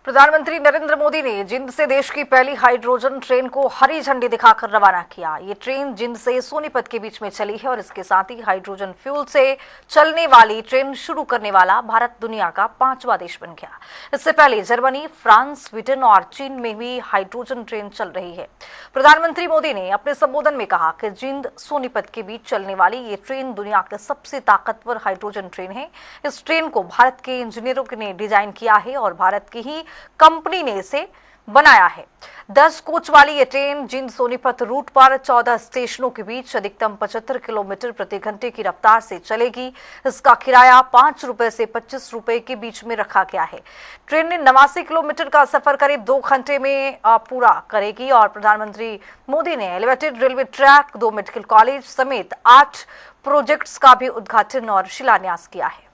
प्रधानमंत्री नरेंद्र मोदी ने जिंद से देश की पहली हाइड्रोजन ट्रेन को हरी झंडी दिखाकर रवाना किया। ये ट्रेन जिंद से सोनीपत के बीच में चली है और इसके साथ ही हाइड्रोजन फ्यूल से चलने वाली ट्रेन शुरू करने वाला भारत दुनिया का 5वां देश बन गया। इससे पहले जर्मनी, फ्रांस, स्वीडन और चीन में भी हाइड्रोजन ट्रेन चल रही है। प्रधानमंत्री मोदी ने अपने संबोधन में कहा कि जिंद सोनीपत के बीच चलने वाली ये ट्रेन दुनिया की सबसे ताकतवर हाइड्रोजन ट्रेन है। इस ट्रेन को भारत के इंजीनियरों ने डिजाइन किया है और भारत की ही कंपनी ने इसे बनाया है। 10 कोच वाली ये ट्रेन जिंद सोनीपत रूट पर 14 स्टेशनों के बीच अधिकतम 75 किलोमीटर प्रति घंटे की रफ्तार से चलेगी। इसका किराया 5 रुपए से 25 रुपए के बीच में रखा गया है। ट्रेन ने 89 किलोमीटर का सफर करीब 2 घंटे में पूरा करेगी और प्रधानमंत्री मोदी ने elevated railway track, 2 medical college समेत 8 प्रोजेक्ट्स का भी उद्घाटन और शिलान्यास किया है।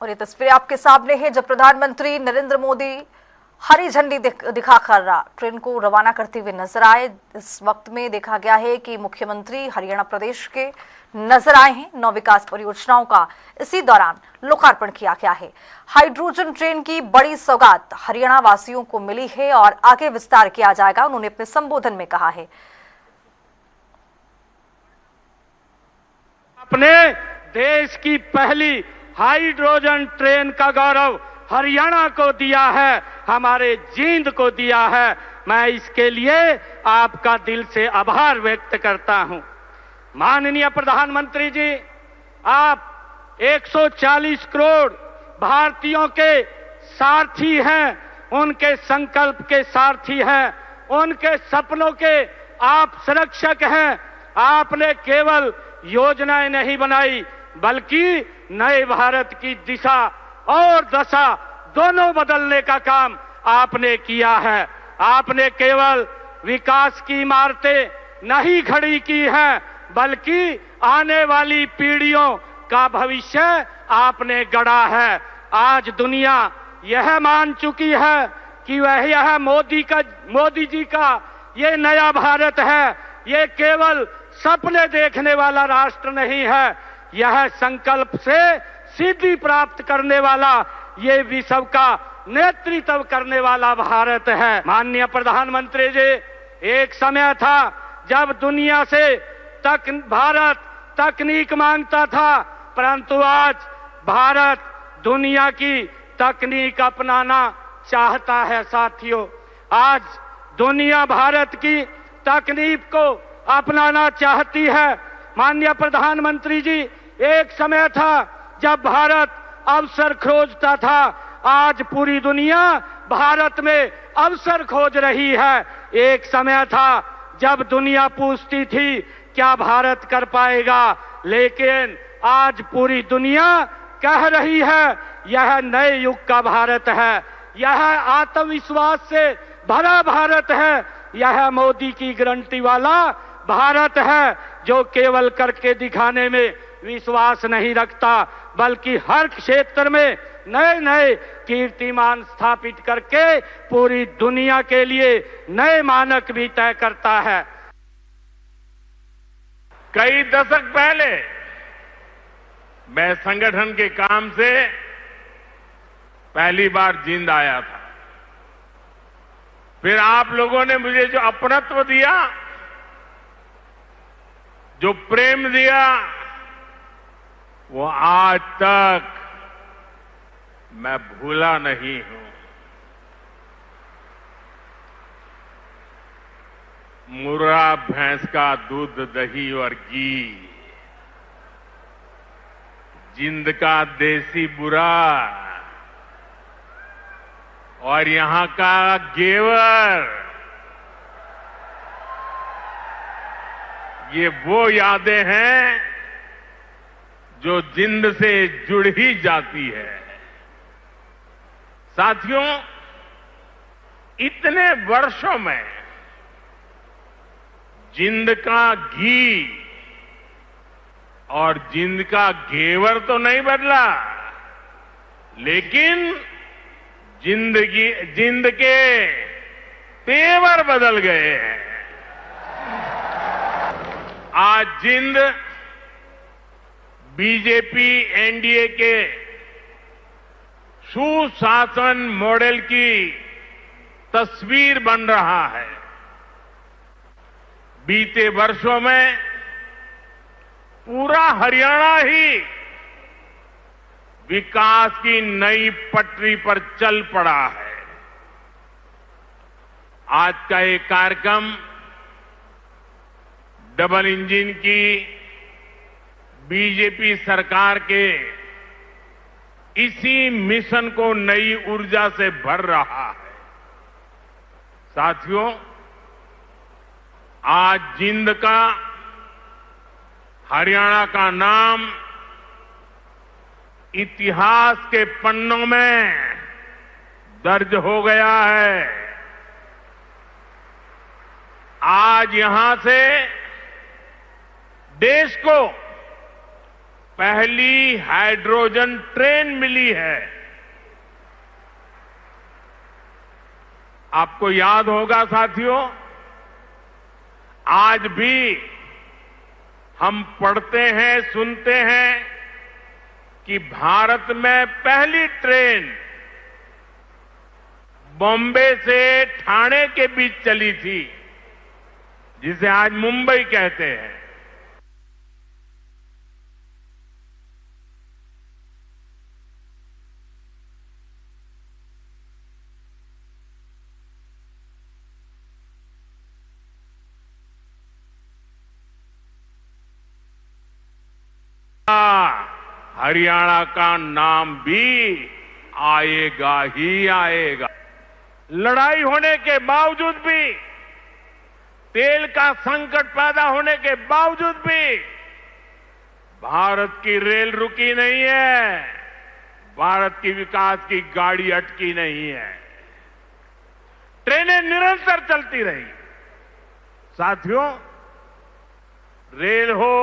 और ये तस्वीरें आपके सामने है जब प्रधानमंत्री नरेंद्र मोदी हरी झंडी दिखाकर ट्रेन को रवाना करते हुए नजर आए। इस वक्त में देखा गया है कि मुख्यमंत्री हरियाणा प्रदेश के नजर आए हैं। 9 विकास परियोजनाओं का इसी दौरान लोकार्पण किया गया है। हाइड्रोजन ट्रेन की बड़ी सौगात हरियाणा वासियों को मिली है और आगे विस्तार किया जाएगा, उन्होंने अपने संबोधन में कहा है। अपने देश की पहली हाइड्रोजन ट्रेन का गौरव हरियाणा को दिया है, हमारे जींद को दिया है। मैं इसके लिए आपका दिल से आभार व्यक्त करता हूं। माननीय प्रधानमंत्री जी, आप 140 करोड़ भारतीयों के सारथी हैं, उनके संकल्प के सारथी हैं, उनके सपनों के आप संरक्षक हैं। आपने केवल योजनाएं नहीं बनाई बल्कि नए भारत की दिशा और दशा दोनों बदलने का काम आपने किया है। आपने केवल विकास की इमारतें नहीं खड़ी की हैं बल्कि आने वाली पीढ़ियों का भविष्य आपने गढ़ा है। आज दुनिया यह मान चुकी है कि यह मोदी जी का ये नया भारत है। ये केवल सपने देखने वाला राष्ट्र नहीं है, यह संकल्प से सिद्धि प्राप्त करने वाला, ये विश्व का नेतृत्व करने वाला भारत है। माननीय प्रधानमंत्री जी, एक समय था जब दुनिया से भारत तकनीक मांगता था, परंतु आज भारत दुनिया की तकनीक अपनाना चाहता है। साथियों, आज दुनिया भारत की तकनीक को अपनाना चाहती है। माननीय प्रधानमंत्री जी, एक समय था जब भारत अवसर खोजता था, आज पूरी दुनिया भारत में अवसर खोज रही है। एक समय था जब दुनिया पूछती थी क्या भारत कर पाएगा, लेकिन आज पूरी दुनिया कह रही है यह नए युग का भारत है, यह आत्मविश्वास से भरा भारत है, यह मोदी की गारंटी वाला भारत है जो केवल करके दिखाने में विश्वास नहीं रखता बल्कि हर क्षेत्र में नए नए कीर्तिमान स्थापित करके पूरी दुनिया के लिए नए मानक भी तय करता है। कई दशक पहले मैं संगठन के काम से पहली बार जिंद आया था। फिर आप लोगों ने मुझे जो अपनत्व दिया, जो प्रेम दिया, वो आज तक मैं भूला नहीं हूं। मुर्रा भैंस का दूध, दही और घी, जिंद का देसी बुरा और यहां का घेवर, ये वो यादें हैं जो जिंद से जुड़ ही जाती है। साथियों, इतने वर्षों में जिंद का घी और जिंद का घेवर तो नहीं बदला, लेकिन जिंद के तेवर बदल गए हैं। आज जिंद बीजेपी एनडीए के सुशासन मॉडल की तस्वीर बन रहा है। बीते वर्षों में पूरा हरियाणा ही विकास की नई पटरी पर चल पड़ा है। आज का ये कार्यक्रम डबल इंजन की बीजेपी सरकार के इसी मिशन को नई ऊर्जा से भर रहा है। साथियों, आज जिंद का, हरियाणा का नाम इतिहास के पन्नों में दर्ज हो गया है। आज यहां से देश को पहली हाइड्रोजन ट्रेन मिली है। आपको याद होगा साथियों, आज भी हम पढ़ते हैं, सुनते हैं कि भारत में पहली ट्रेन बॉम्बे से ठाणे के बीच चली थी, जिसे आज मुंबई कहते हैं। हरियाणा का नाम भी आएगा ही आएगा। लड़ाई होने के बावजूद भी, तेल का संकट पैदा होने के बावजूद भी भारत की रेल रुकी नहीं है, भारत की विकास की गाड़ी अटकी नहीं है। ट्रेनें निरंतर चलती रही। साथियों, रेल हो,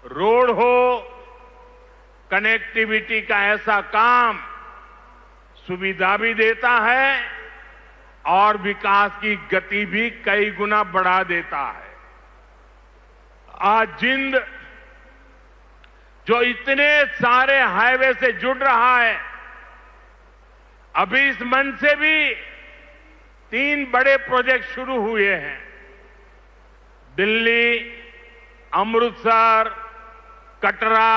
रोड हो, कनेक्टिविटी का ऐसा काम सुविधा भी देता है और विकास की गति भी कई गुना बढ़ा देता है। आज जिंद जो इतने सारे हाईवे से जुड़ रहा है, अभी इस मंच से भी 3 बड़े प्रोजेक्ट शुरू हुए हैं। दिल्ली, अमृतसर, कटरा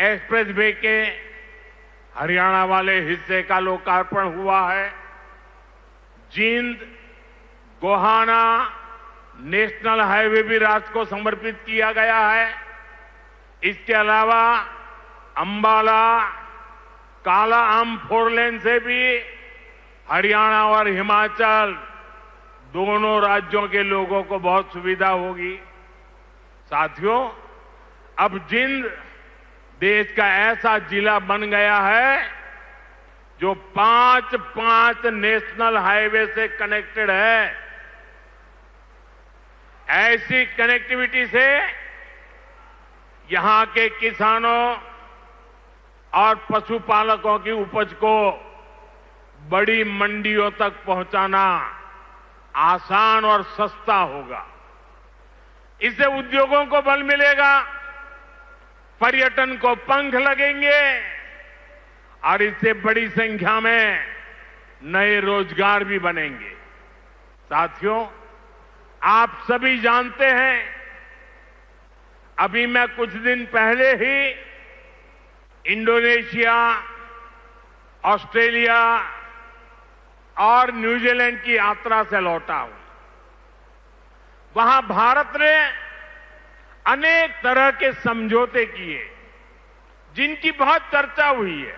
एक्सप्रेस वे के हरियाणा वाले हिस्से का लोकार्पण हुआ है। जिंद गोहाना नेशनल हाईवे भी राष्ट्र को समर्पित किया गया है। इसके अलावा अंबाला काला आम 4 लेन से भी हरियाणा और हिमाचल दोनों राज्यों के लोगों को बहुत सुविधा होगी। साथियों, अब जिंद देश का ऐसा जिला बन गया है जो 5 नेशनल हाईवे से कनेक्टेड है। ऐसी कनेक्टिविटी से यहां के किसानों और पशुपालकों की उपज को बड़ी मंडियों तक पहुंचाना आसान और सस्ता होगा। इससे उद्योगों को बल मिलेगा, पर्यटन को पंख लगेंगे और इससे बड़ी संख्या में नए रोजगार भी बनेंगे। साथियों, आप सभी जानते हैं, अभी मैं कुछ दिन पहले ही इंडोनेशिया, ऑस्ट्रेलिया और न्यूजीलैंड की यात्रा से लौटा हूं। वहां भारत ने अनेक तरह के समझौते किए जिनकी बहुत चर्चा हुई है,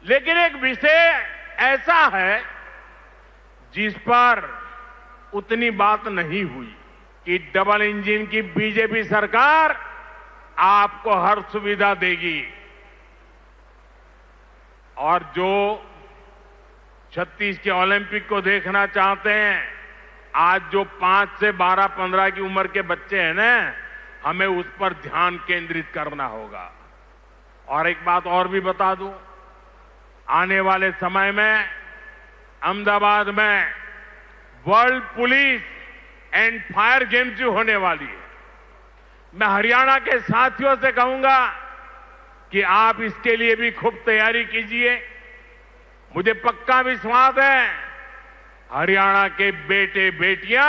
लेकिन एक विषय ऐसा है जिस पर उतनी बात नहीं हुई कि डबल इंजन की बीजेपी सरकार आपको हर सुविधा देगी और जो 36 के ओलंपिक को देखना चाहते हैं, आज जो 5 से 12-15 की उम्र के बच्चे हैं ना, हमें उस पर ध्यान केंद्रित करना होगा। और एक बात और भी बता दूं, आने वाले समय में अहमदाबाद में world police and fire games होने वाली है। मैं हरियाणा के साथियों से कहूंगा कि आप इसके लिए भी खूब तैयारी कीजिए। मुझे पक्का विश्वास है हरियाणा के बेटे बेटियां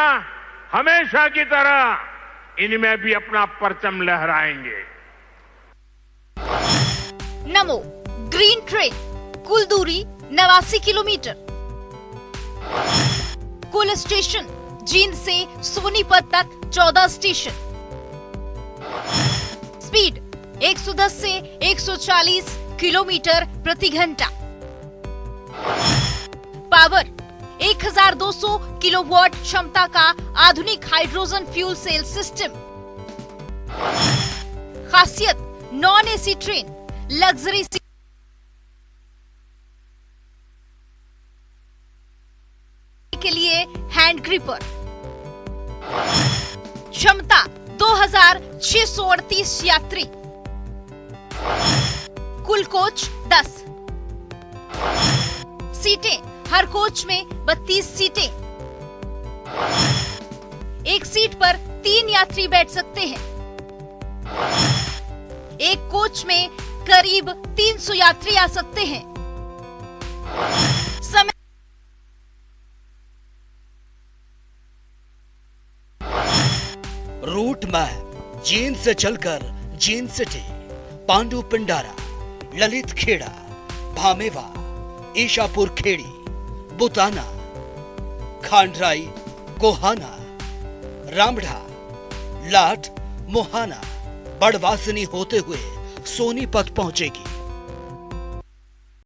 हमेशा की तरह इनमें भी अपना परचम लहराएंगे। नमो ग्रीन ट्रेन, कुल दूरी 89 किलोमीटर। कुल स्टेशन जींद से सोनीपत तक 14 स्टेशन। स्पीड 110 से 140 किलोमीटर प्रति घंटा। पावर 1200 किलोवाट क्षमता का आधुनिक हाइड्रोजन फ्यूल सेल सिस्टम। खासियत non AC train, luxury seat के लिए हैंड ग्रिपर। क्षमता 2638 यात्री। कुल कोच 10। सीटें हर कोच में 32 सीटें। एक सीट पर 3 यात्री बैठ सकते हैं। एक कोच में करीब 300 यात्री आ सकते हैं। समय रूट मैप जींद से चलकर जींद सिटी, पांडु पिंडारा, ललित खेड़ा, भामेवा, ईशापुर खेड़ी, बुताना, खांडराई, कोहाना, रामढ़ा, लाट, मोहाना, बड़वासनी होते हुए सोनीपत पहुंचेगी।